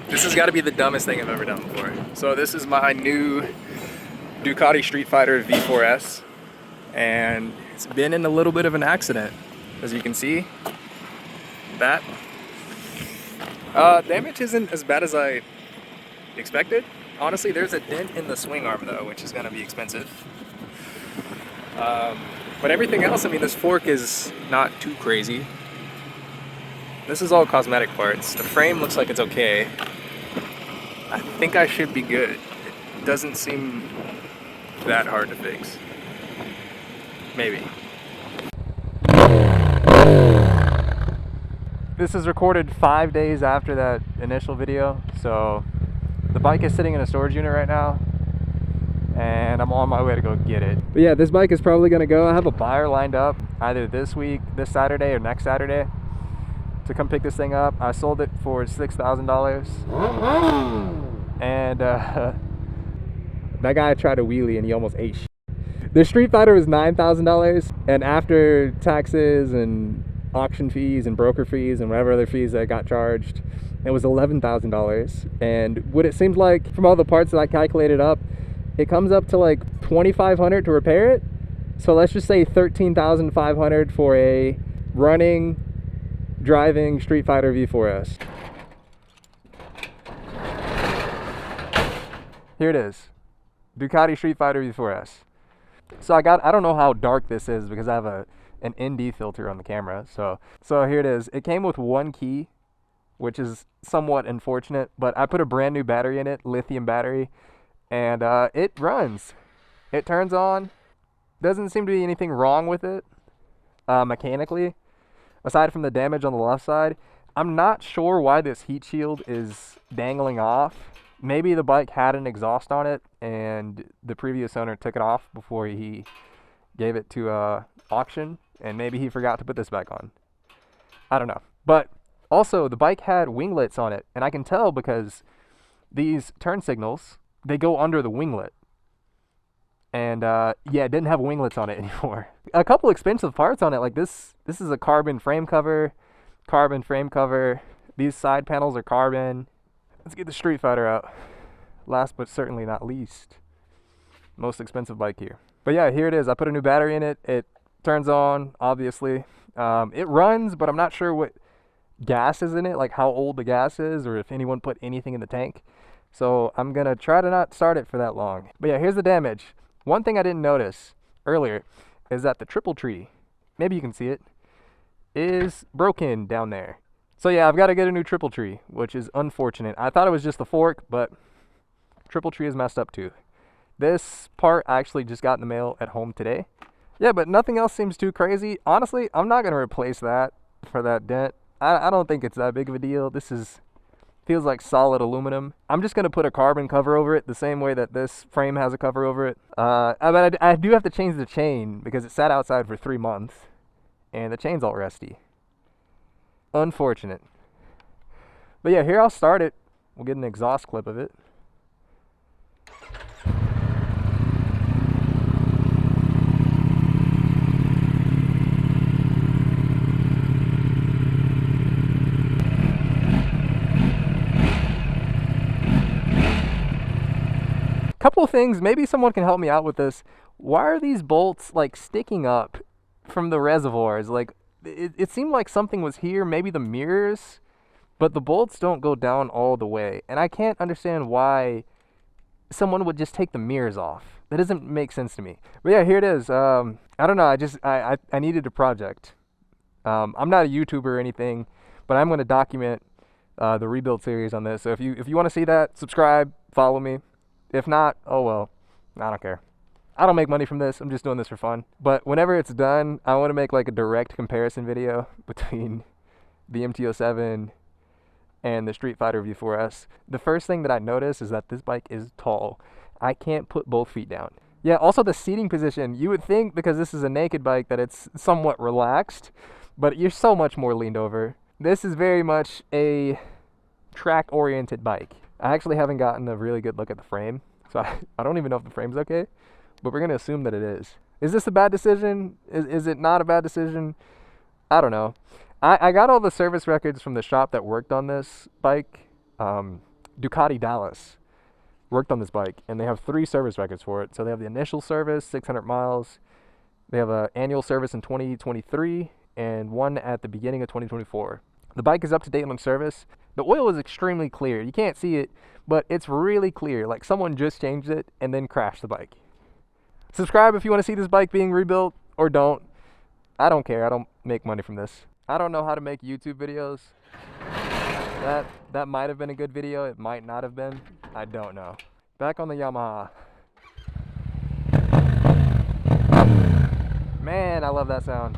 This has got to be the dumbest thing I've ever done before. So this is my new Ducati Streetfighter V4S, and it's been in a little bit of an accident, as you can see. That damage isn't as bad as I expected. Honestly, there's a dent in the swing arm though, which is going to be expensive. But everything else, I mean, this fork is not too crazy. This is all cosmetic parts. The frame looks like it's okay. I think I should be good. It doesn't seem that hard to fix. Maybe. This is recorded 5 days after that initial video, so the bike is sitting in a storage unit right now, and I'm on my way to go get it. But yeah, this bike is probably gonna go. I have a buyer lined up either this week, this Saturday, or next Saturday to come pick this thing up. I sold it for $6,000, and that guy tried to wheelie and he almost ate shit. The Streetfighter was $9,000, and after taxes and auction fees and broker fees and whatever other fees that I got charged, it was $11,000. And what it seems like from all the parts that I calculated up, it comes up to like $2,500 to repair it. So let's just say $13,500 for a running, driving Streetfighter V4S. Here it is, Ducati Streetfighter V4S. So I don't know how dark this is because I have an ND filter on the camera. So here it is. It came with one key, which is somewhat unfortunate, but I put a brand new battery in it, lithium battery, and it runs. It turns on. Doesn't seem to be anything wrong with it mechanically, aside from the damage on the left side. I'm not sure why this heat shield is dangling off. Maybe the bike had an exhaust on it and the previous owner took it off before he gave it to auction, and maybe he forgot to put this back on. I don't know. But also, the bike had winglets on it, and I can tell because these turn signals, they go under the winglet. And yeah, it didn't have winglets on it anymore. A couple expensive parts on it, like this is a carbon frame cover. These side panels are carbon. Let's get the Streetfighter out. Last but certainly not least, most expensive bike here. But yeah, here it is. I put a new battery in it. It turns on, obviously. It runs, but I'm not sure what gas is in it, like how old the gas is, or if anyone put anything in the tank. So I'm gonna try to not start it for that long. But yeah, here's the damage. One thing I didn't notice earlier is that the triple tree, maybe you can see it, is broken down there. So yeah, I've got to get a new triple tree, which is unfortunate. I thought it was just the fork, but triple tree is messed up too. This part I actually just got in the mail at home today. Yeah, but nothing else seems too crazy. Honestly, I'm not going to replace that for that dent. I don't think it's that big of a deal. Feels like solid aluminum. I'm just going to put a carbon cover over it the same way that this frame has a cover over it. But I do have to change the chain because it sat outside for 3 months and the chain's all rusty. Unfortunate. But yeah, here I'll start it. We'll get an exhaust clip of it. Couple of things, maybe someone can help me out with this. Why are these bolts like sticking up from the reservoirs? Like it seemed like something was here, maybe the mirrors, but the bolts don't go down all the way. And I can't understand why someone would just take the mirrors off. That doesn't make sense to me. But yeah, here it is. I don't know, I needed a project. I'm not a YouTuber or anything, but I'm going to document the rebuild series on this. So if you want to see that, subscribe, follow me. If not, oh well, I don't care. I don't make money from this. I'm just doing this for fun. But whenever it's done, I want to make like a direct comparison video between the MT-07 and the Streetfighter V4S. The first thing that I notice is that this bike is tall. I can't put both feet down. Yeah, also the seating position. You would think because this is a naked bike that it's somewhat relaxed, but you're so much more leaned over. This is very much a track-oriented bike. I actually haven't gotten a really good look at the frame, so I don't even know if the frame's okay. But we're going to assume that it is. Is this a bad decision? Is it not a bad decision? I don't know. I got all the service records from the shop that worked on this bike. Ducati Dallas worked on this bike, and they have 3 service records for it. So they have the initial service, 600 miles. They have an annual service in 2023 and one at the beginning of 2024. The bike is up to date on service. The oil is extremely clear. You can't see it, but it's really clear. Like someone just changed it and then crashed the bike. Subscribe if you want to see this bike being rebuilt, or don't. I don't care. I don't make money from this. I don't know how to make YouTube videos. That might have been a good video. It might not have been. I don't know. Back on the Yamaha. Man, I love that sound.